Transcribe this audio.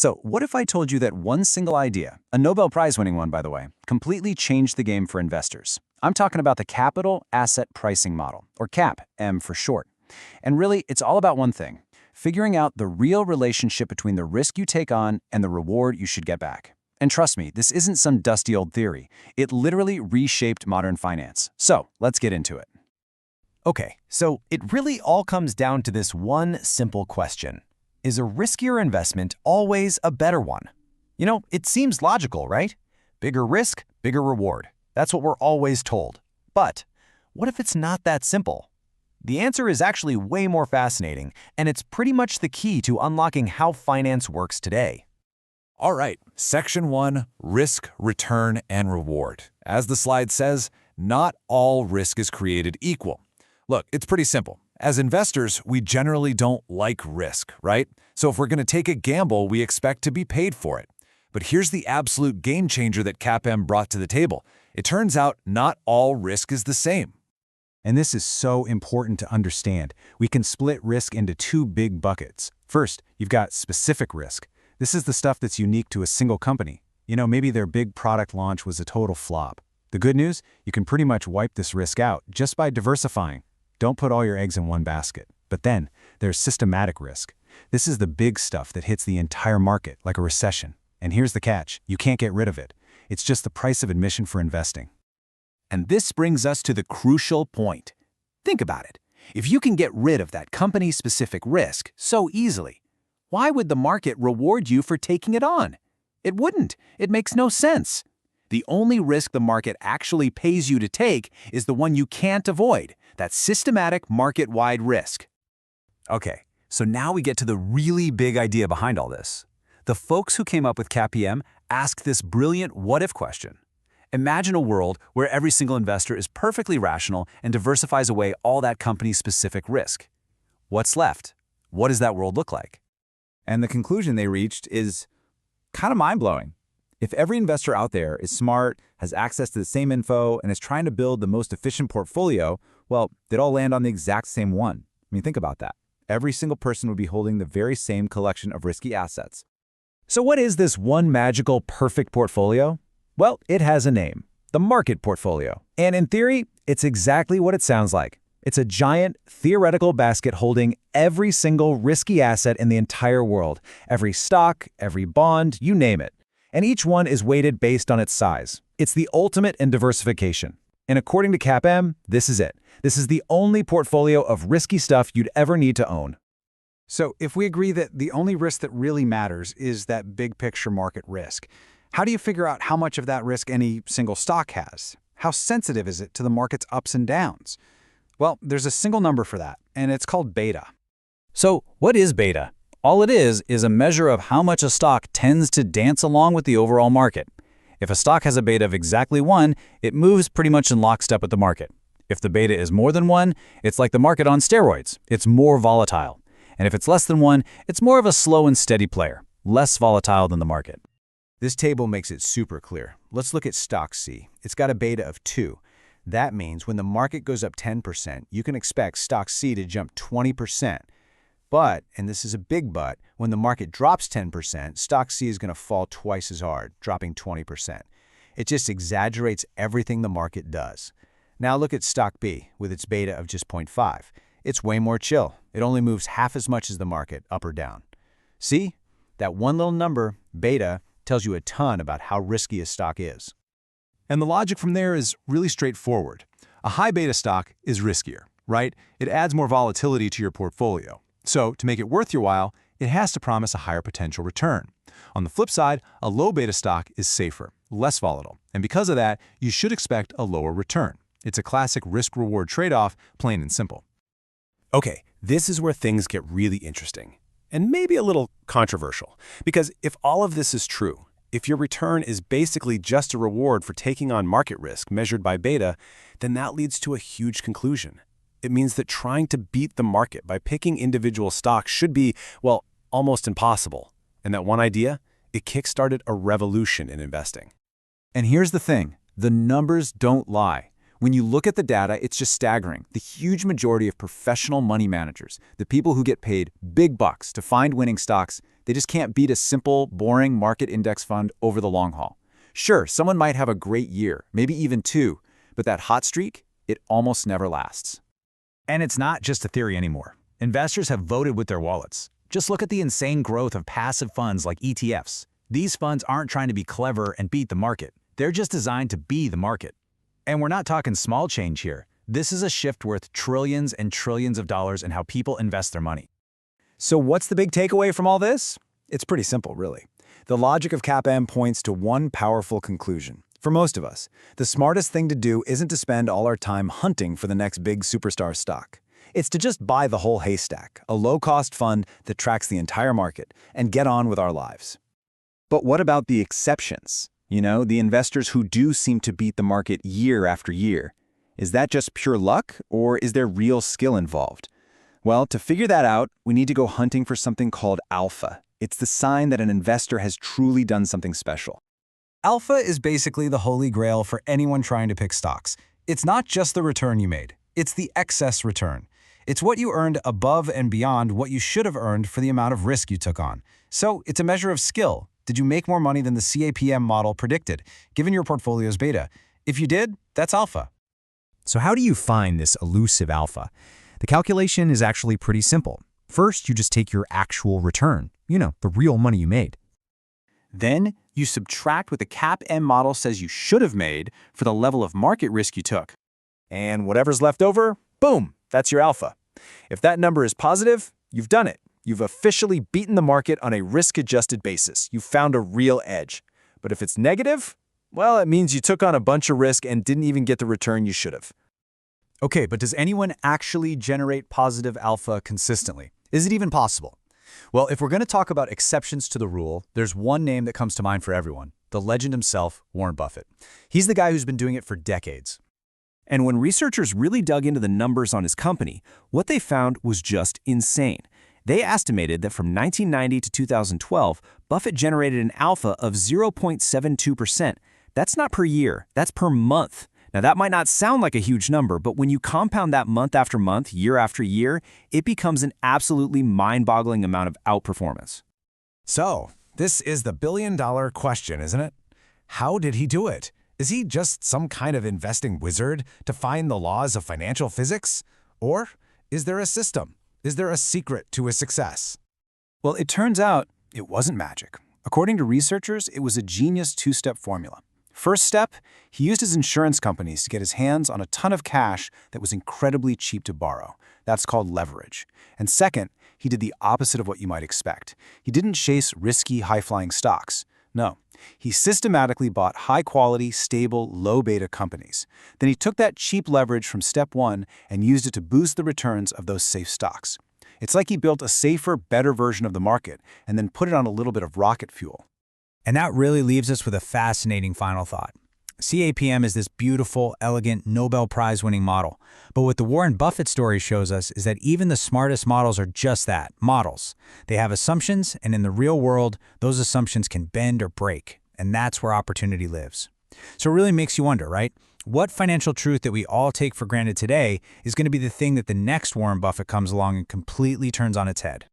So, what if I told you that one single idea, a Nobel Prize-winning one, by the way, completely changed the game for investors? I'm talking about the Capital Asset Pricing Model, or CAPM for short. And really, it's all about one thing: figuring out the real relationship between the risk you take on and the reward you should get back. And trust me, this isn't some dusty old theory. It literally reshaped modern finance. So, let's get into it. Okay, so it really all comes down to this one simple question. Is a riskier investment always a better one? You know, it seems logical, right? Bigger risk, bigger reward. That's what we're always told. But what if it's not that simple? The answer is actually way more fascinating, and it's pretty much the key to unlocking how finance works today. All right, Section 1, Risk, Return, and Reward. As the slide says, not all risk is created equal. Look, it's pretty simple. As investors, we generally don't like risk, right? So if we're going to take a gamble, we expect to be paid for it. But here's the absolute game changer that CAPM brought to the table. It turns out not all risk is the same. And this is so important to understand. We can split risk into two big buckets. First, you've got specific risk. This is the stuff that's unique to a single company. You know, maybe their big product launch was a total flop. The good news, you can pretty much wipe this risk out just by diversifying. Don't put all your eggs in one basket. But then, there's systematic risk. This is the big stuff that hits the entire market, like a recession. And here's the catch: you can't get rid of it. It's just the price of admission for investing. And this brings us to the crucial point. Think about it. If you can get rid of that company-specific risk so easily, why would the market reward you for taking it on? It wouldn't. It makes no sense. The only risk the market actually pays you to take is the one you can't avoid, that systematic market-wide risk. Okay, so now we get to the really big idea behind all this. The folks who came up with CAPM asked this brilliant what-if question. Imagine a world where every single investor is perfectly rational and diversifies away all that company's specific risk. What's left? What does that world look like? And the conclusion they reached is kind of mind-blowing. If every investor out there is smart, has access to the same info, and is trying to build the most efficient portfolio, well, they'd all land on the exact same one. I mean, think about that. Every single person would be holding the very same collection of risky assets. So what is this one magical, perfect portfolio? Well, it has a name: the market portfolio. And in theory, it's exactly what it sounds like. It's a giant, theoretical basket holding every single risky asset in the entire world. Every stock, every bond, you name it. And each one is weighted based on its size. It's the ultimate in diversification. And according to CAPM, this is it. This is the only portfolio of risky stuff you'd ever need to own. So if we agree that the only risk that really matters is that big picture market risk, how do you figure out how much of that risk any single stock has? How sensitive is it to the market's ups and downs? Well, there's a single number for that, and it's called beta. So, what is beta? All it is a measure of how much a stock tends to dance along with the overall market. If a stock has a beta of exactly 1, it moves pretty much in lockstep with the market. If the beta is more than 1, it's like the market on steroids. It's more volatile. And if it's less than 1, it's more of a slow and steady player, less volatile than the market. This table makes it super clear. Let's look at stock C. It's got a beta of 2. That means when the market goes up 10%, you can expect stock C to jump 20%. But, and this is a big but, when the market drops 10%, stock C is going to fall twice as hard, dropping 20%. It just exaggerates everything the market does. Now look at stock B with its beta of just 0.5. It's way more chill. It only moves half as much as the market, up or down. See? That one little number, beta, tells you a ton about how risky a stock is. And the logic from there is really straightforward. A high beta stock is riskier, right? It adds more volatility to your portfolio. So to make it worth your while, it has to promise a higher potential return. On the flip side, a low beta stock is safer, less volatile, and because of that, you should expect a lower return. It's a classic risk-reward trade-off, plain and simple. Okay, this is where things get really interesting, and maybe a little controversial, because if all of this is true, if your return is basically just a reward for taking on market risk measured by beta, then that leads to a huge conclusion. It means that trying to beat the market by picking individual stocks should be, well, almost impossible. And that one idea, it kickstarted a revolution in investing. And here's the thing, the numbers don't lie. When you look at the data, it's just staggering. The huge majority of professional money managers, the people who get paid big bucks to find winning stocks, They just can't beat a simple, boring market index fund over the long haul. Sure, someone might have a great year, maybe even two, but that hot streak, it almost never lasts. And it's not just a theory anymore. Investors have voted with their wallets. Just look at the insane growth of passive funds like ETFs. These funds aren't trying to be clever and beat the market. They're just designed to be the market. And we're not talking small change here. This is a shift worth trillions and trillions of dollars in how people invest their money. So what's the big takeaway from all this? It's pretty simple, really. The logic of CAPM points to one powerful conclusion. For most of us, the smartest thing to do isn't to spend all our time hunting for the next big superstar stock. It's to just buy the whole haystack, a low-cost fund that tracks the entire market, and get on with our lives. But what about the exceptions? You know, the investors who do seem to beat the market year after year. Is that just pure luck, or is there real skill involved? Well, to figure that out, we need to go hunting for something called alpha. It's the sign that an investor has truly done something special. Alpha is basically the holy grail for anyone trying to pick stocks. It's not just the return you made. It's the excess return. It's what you earned above and beyond what you should have earned for the amount of risk you took on. So it's a measure of skill. Did you make more money than the CAPM model predicted, given your portfolio's beta? If you did, that's alpha. So how do you find this elusive alpha? The calculation is actually pretty simple. First, you just take your actual return, the real money you made. Then you subtract what the CAPM model says you should have made for the level of market risk you took. And whatever's left over, boom, that's your alpha. If that number is positive, you've done it. You've officially beaten the market on a risk-adjusted basis. You've found a real edge. But if it's negative, well, it means you took on a bunch of risk and didn't even get the return you should have. Okay, but does anyone actually generate positive alpha consistently? Is it even possible? Well, if we're going to talk about exceptions to the rule, there's one name that comes to mind for everyone, the legend himself, Warren Buffett. He's the guy who's been doing it for decades. And when researchers really dug into the numbers on his company, what they found was just insane. They estimated that from 1990 to 2012, Buffett generated an alpha of 0.72%. That's not per year, that's per month. Now, that might not sound like a huge number, but when you compound that month after month, year after year, it becomes an absolutely mind-boggling amount of outperformance. So, this is the billion-dollar question, isn't it? How did he do it? Is he just some kind of investing wizard to find the laws of financial physics? Or is there a system? Is there a secret to his success? Well, it turns out it wasn't magic. According to researchers, it was a genius two-step formula. First step, he used his insurance companies to get his hands on a ton of cash that was incredibly cheap to borrow. That's called leverage. And second, he did the opposite of what you might expect. He didn't chase risky, high-flying stocks. No, he systematically bought high-quality, stable, low-beta companies. Then he took that cheap leverage from step one and used it to boost the returns of those safe stocks. It's like he built a safer, better version of the market and then put it on a little bit of rocket fuel. And that really leaves us with a fascinating final thought. CAPM is this beautiful, elegant, Nobel Prize-winning model. But what the Warren Buffett story shows us is that even the smartest models are just that, models. They have assumptions, and in the real world, those assumptions can bend or break. And that's where opportunity lives. So it really makes you wonder, right? What financial truth that we all take for granted today is going to be the thing that the next Warren Buffett comes along and completely turns on its head?